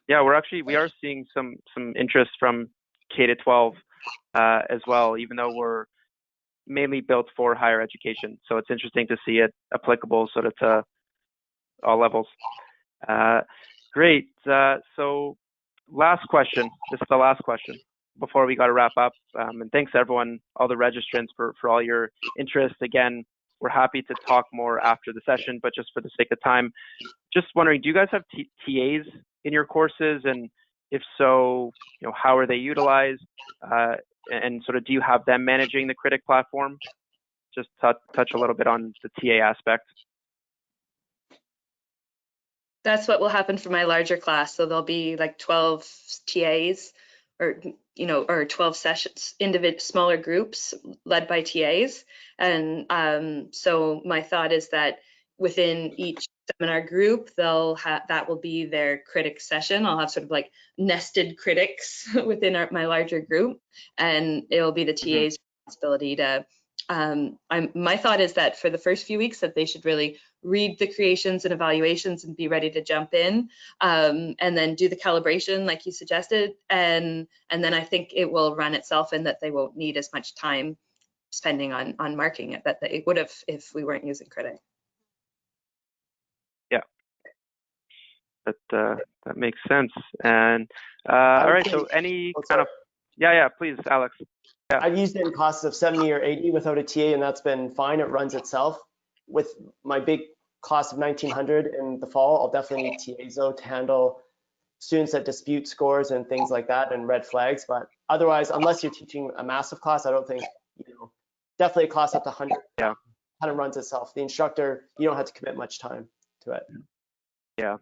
Yeah, we are seeing some interest from K-12 as well, even though we're mainly built for higher education. So it's interesting to see it applicable sort of to all levels. Great. So last question. This is the last question before we got to wrap up. And thanks everyone, all the registrants for all your interest. Again, we're happy to talk more after the session, but just for the sake of time, just wondering, do you guys have TAs in your courses? And if so, how are they utilized? And sort of, do you have them managing the Critic platform? Just touch a little bit on the TA aspect. That's what will happen for my larger class. So there'll be like 12 TAs or 12 sessions, smaller groups led by TAs. And so my thought is that within each seminar group, that will be their critic session. I'll have sort of like nested critics within my larger group, and it'll be the TA's responsibility to my thought is that for the first few weeks that they should really read the creations and evaluations and be ready to jump in, and then do the calibration like you suggested, and then I think it will run itself, and that they won't need as much time spending on marking it that they would have if we weren't using Critic. Yeah, that makes sense. And all right, so any kind of please, Alex. Yeah. I've used it in costs of 70 or 80 without a TA, and that's been fine. It runs itself. With my big cost of 1900 in the fall, I'll definitely need TAs though to handle students that dispute scores and things like that and red flags. But otherwise, unless you're teaching a massive class, I don't think, definitely a class up to 100 kind of runs itself. The instructor, you don't have to commit much time to it. Yeah.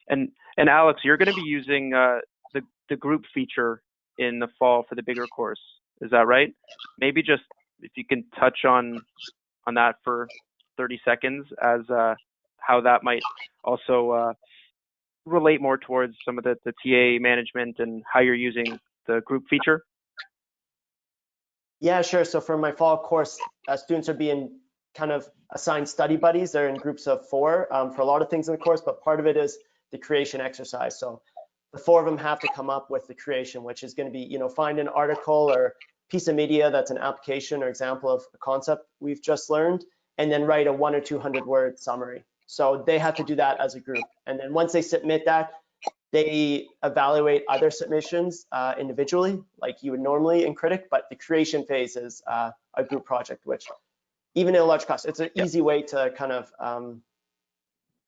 And Alex, you're going to be using the group feature in the fall for the bigger course. Is that right? Maybe just if you can touch on that for 30 seconds as how that might also relate more towards some of the TA management and how you're using the group feature. Yeah, sure. So for my fall course, students are being kind of assigned study buddies. They're in groups of 4 for a lot of things in the course, but part of it is the creation exercise. So the 4 of them have to come up with the creation, which is going to be, find an article or piece of media that's an application or example of a concept we've just learned, and then write a 100 or 200 word summary. So they have to do that as a group. And then once they submit that, they evaluate other submissions individually, like you would normally in Critic, but the creation phase is a group project, which even in a large class, it's an easy way to kind of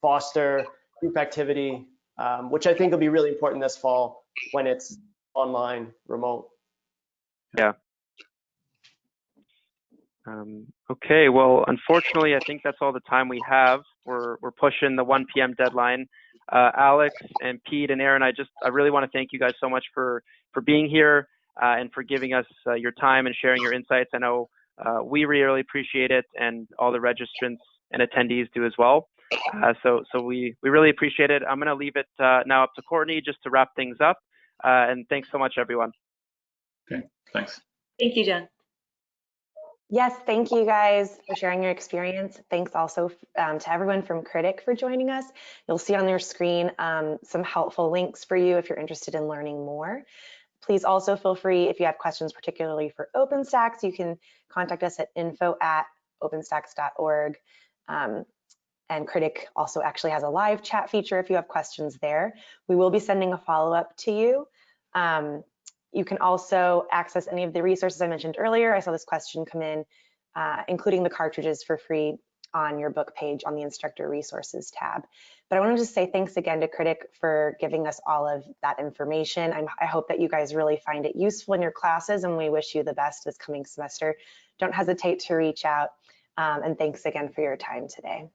foster group activity, which I think will be really important this fall when it's online, remote. Yeah. Okay, well, unfortunately, I think that's all the time we have. We're pushing the 1 p.m. deadline. Alex and Pete and Erin, I really want to thank you guys so much for being here and for giving us your time and sharing your insights. I know we really appreciate it, and all the registrants and attendees do as well. So we really appreciate it. I'm going to leave it now up to Courtney just to wrap things up. And thanks so much, everyone. Okay, thanks. Thank you, John. Yes, thank you guys for sharing your experience. Thanks also to everyone from Critic for joining us. You'll see on your screen some helpful links for you if you're interested in learning more. Please also feel free, if you have questions particularly for OpenStax, you can contact us at info@openstacks.org. And Critic also actually has a live chat feature if you have questions there. We will be sending a follow-up to you. You can also access any of the resources I mentioned earlier. I saw this question come in, including the cartridges for free on your book page on the Instructor Resources tab. But I wanted to say thanks again to Critic for giving us all of that information. I hope that you guys really find it useful in your classes, and we wish you the best this coming semester. Don't hesitate to reach out, and thanks again for your time today.